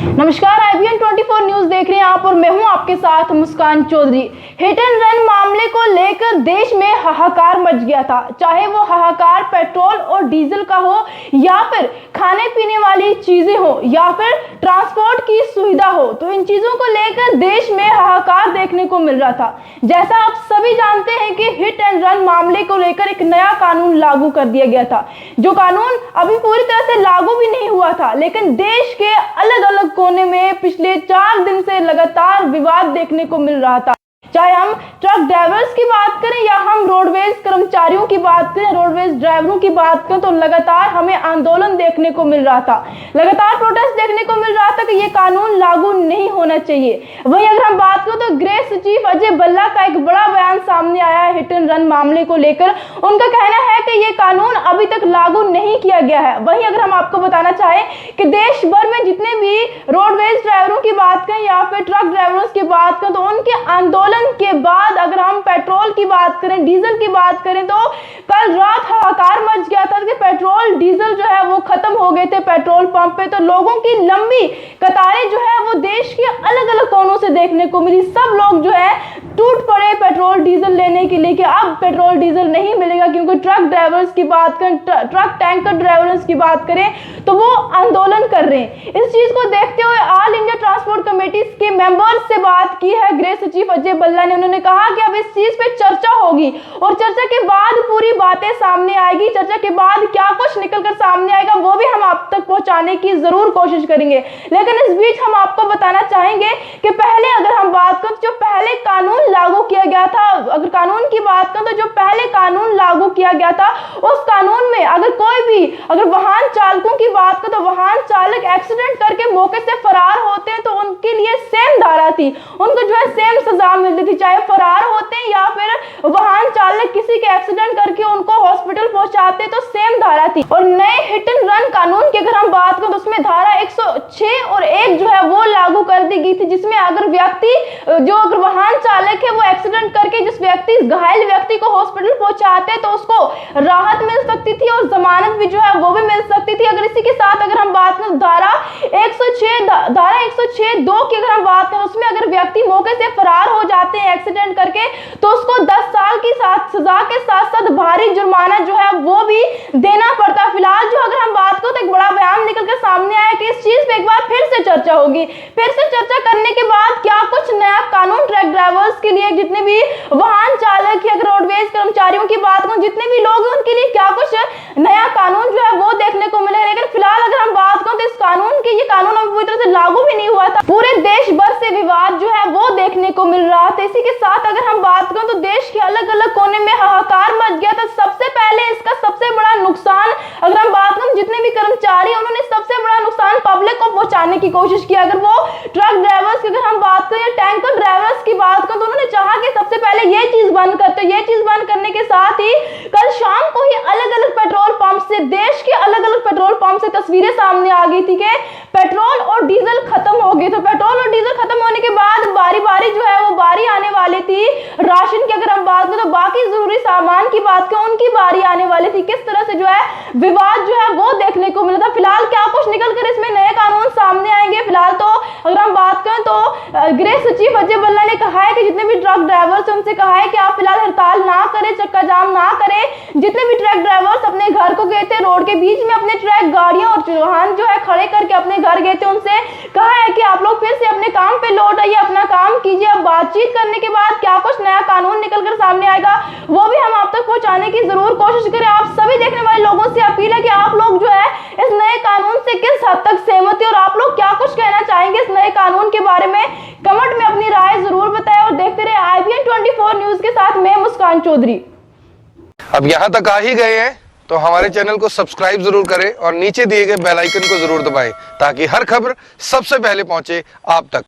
नमस्कार, IBN 24 news देख रहे हैं आप और मैं हूं आपके साथ मुस्कान चौधरी। हिट एंड रन मामले को लेकर देश में हाहाकार मच गया था। चाहे वो हाहाकार पेट्रोल और डीजल का हो या फिर खाने पीने वाली चीजें हो या फिर ट्रांसपोर्ट की सुविधा हो, तो इन चीजों को लेकर देश में हाहाकार देखने को मिल रहा था। जैसा आप सभी जानते हैं कि हिट एंड रन मामले को लेकर एक नया कानून लागू कर दिया गया था, जो कानून अभी पूरी तरह से लागू भी नहीं हुआ था, लेकिन देश के अलग अलग कोने में पिछले 4 दिन से लगातार विवाद देखने को मिल रहा था। चाहे हम ट्रक ड्राइवर्स की बात करें या हम रोडवेज कर्मचारियों की बात करें, रोडवेज ड्राइवरों की बात करें, तो लगातार हमें आंदोलन देखने को मिल रहा था, लगातार प्रोटेस्ट देखने को मिल रहा था कि ये कानून लागू नहीं होना चाहिए। वहीं अगर हम बात करें तो गृह सचिव अजय भल्ला का एक बड़ा बयान सामने आया है हिट एंड रन मामले को लेकर। उनका कहना है कि ये कानून अभी तक लागू नहीं किया गया है। वहीं अगर हम आपको बताना चाहें कि देश भर में जितने भी रोडवेज ड्राइवरों की बात करें या फिर ट्रक ड्राइवर्स की बात करें, तो उनके आंदोलन के बाद अगर हम पेट्रोल की बात करें, डीजल की बात करें, तो कल रात हाहाकार मच गया था कि पेट्रोल डीजल जो है वो खत्म हो गए थे पेट्रोल पंप पे। तो लोगों की लंबी कतारें जो है वो देश के अलग अलग कोनों से देखने को मिली। सब लोग जो है टूट पड़े पेट्रोल डीजल लेने के लिए कि अब पेट्रोल डीजल नहीं मिलेगा, क्योंकि ट्रक ड्राइवर्स की बात करें, ट्रक टैंकर ड्राइवर्स की बात करें, तो वो आंदोलन कर रहे हैं। इस चीज को देखते हुए ऑल इंडिया ट्रांसपोर्ट कमेटी के मेंबर्स से बात की है गृह सचिव अजय भल्ला ने। उन्होंने कहा कि अब इस चीज पे चर्चा होगी और चर्चा के बाद पूरी बातें सामने आएगी। चर्चा के बाद क्या कुछ निकलकर सामने आएगा वो भी हम आप तक पहुंचाने की जरूर कोशिश करेंगे। लेकिन इस बीच हम आपको बताना चाहेंगे कि पहले अगर हम बात करें, जो पहले कानून लागू किया गया था, अगर कानून की बात करें तो जो पहले कानून लागू किया गया था उस कानून में अगर कोई भी अगर वाहन चालकों की बात करें तो वाहन चालक एक्सीडेंट करके मौके से फरार होते हैं तो उनके लिए सेम धारा थी, उनको जो है सेम सजा मिलती थी, चाहे फरार होते हैं या फिर वाहन चालक किसी के एक्सीडेंट करके उनको हॉस्पिटल पहुंचाते तो सेम धारा थी। और नए हिट एंड रन कानून की अगर हम बात करें तो उसमें धारा 106 और 1 जो है वो लागू कर दी गई थी, जिसमें अगर व्यक्ति जो अगर वाहन चालक है वो एक्सीडेंट करके जिस व्यक्ति घायल व्यक्ति को हॉस्पिटल पहुंचाते तो उसको राहत मिल सकती थी और जमानत भी जो है वो भी मिल सकती थी। अगर इसी के साथ अगर हम बात करें धारा 106(2) की अगर हम बात करें, उसमें अगर व्यक्ति मौके से फरार हो जाते हैं एक्सीडेंट करके तो उसको 10 साल की सजा के साथ साथ भारी जुर्माना जो है वो भी देना पड़ता। फिलहाल जो अगर हम बात करें तो एक बड़ा बयान निकलकर सामने आया कि इस चीज पे एक बार फिर से चर्चा होगी। फिर से चर्चा करने के बाद क्या कुछ नया कानून ट्रक ड्राइवर्स के लिए, जितने भी वाहन चालक है, रोडवेज कर्मचारियों की बात करें, जितने भी लोग हैं उनके लिए क्या कुछ नया कानून जो है वो देखने को मिलेगा। लेकिन फिलहाल अगर हम बात करें तो इस कानून के ये कानून अभी पूरी तरह से लागू भी नहीं हुआ था, पूरे देश भर से विवाद जो है वो देखने को मिल रहा था। इसी के साथ अगर हम बात करें तो देश के अलग अलग कोने में हाहाकार मच गया था। सबसे पहले इसका सबसे बड़ा नुकसान अगर हम बात करें, जितने भी कर्मचारी उन्होंने सबसे बड़ा नुकसान पब्लिक को पहुंचाने की कोशिश की। अगर वो ट्रक ड्राइवर्स की अगर हम बात करें या टैंकर ड्राइवर्स की बात करें तो उन्होंने चाहा कि सबसे पहले ये चीज बंद करते। ये चीज बंद करने के साथ ही कल शाम को ही अलग अलग पेट्रोल पंप से, देश के अलग अलग पेट्रोल पंप से तस्वीरें सामने आ गई थी कि पेट्रोल और डीजल खत्म हो गए। तो पेट्रोल और डीजल खत्म होने के बाद बारी बारी जो है वो बारी आने वाली थी राशन की। अगर हम बात करें तो बाकी जरूरी सामान की बात करें, उनकी बारी आने वाली थी। किस तरह से जो है विवाद जो है वो देखने को मिला था। फिलहाल क्या कुछ निकलकर इसमें नए कानून सामने आएंगे, फिलहाल तो अगर हम बात करें तो गृह सचिव अजय भल्ला ने कहा है कि जितने भी ट्रक ड्राइवर्स उनसे कहा है कि आप फिलहाल हड़ताल ना करें, चक्का जाम ना करें। जितने भी ट्रक ड्राइवर्स अपने घर को गए थे, रोड के बीच में अपने ट्रक गाड़ियां और वाहन जो है खड़े करके अपने घर गए थे, उनसे कहा है कि आप लोग फिर से अपने काम पे लौट आइए, अपना काम कीजिए। अब बातचीत करने के बाद क्या कुछ नया कानून निकलकर सामने आएगा वो भी हम आप तक पहुंचाने की जरूर कोशिश करें। आप सभी देखने वाले लोगों से अपील है कि आप लोग जो है इस नए कानून से किस हद तक सहमत है और आप लोग क्या कुछ कहना चाहेंगे इस नए कानून के बारे में, कमेंट में अपनी राय जरूर बताएं। और देखते रहे IBN 24 न्यूज के साथ मैं मुस्कान चौधरी। अब यहाँ तक आ ही गए हैं तो हमारे चैनल को सब्सक्राइब जरूर करें और नीचे दिए गए बेल आइकन को जरूर दबाएं ताकि हर खबर सबसे पहले पहुंचे आप तक।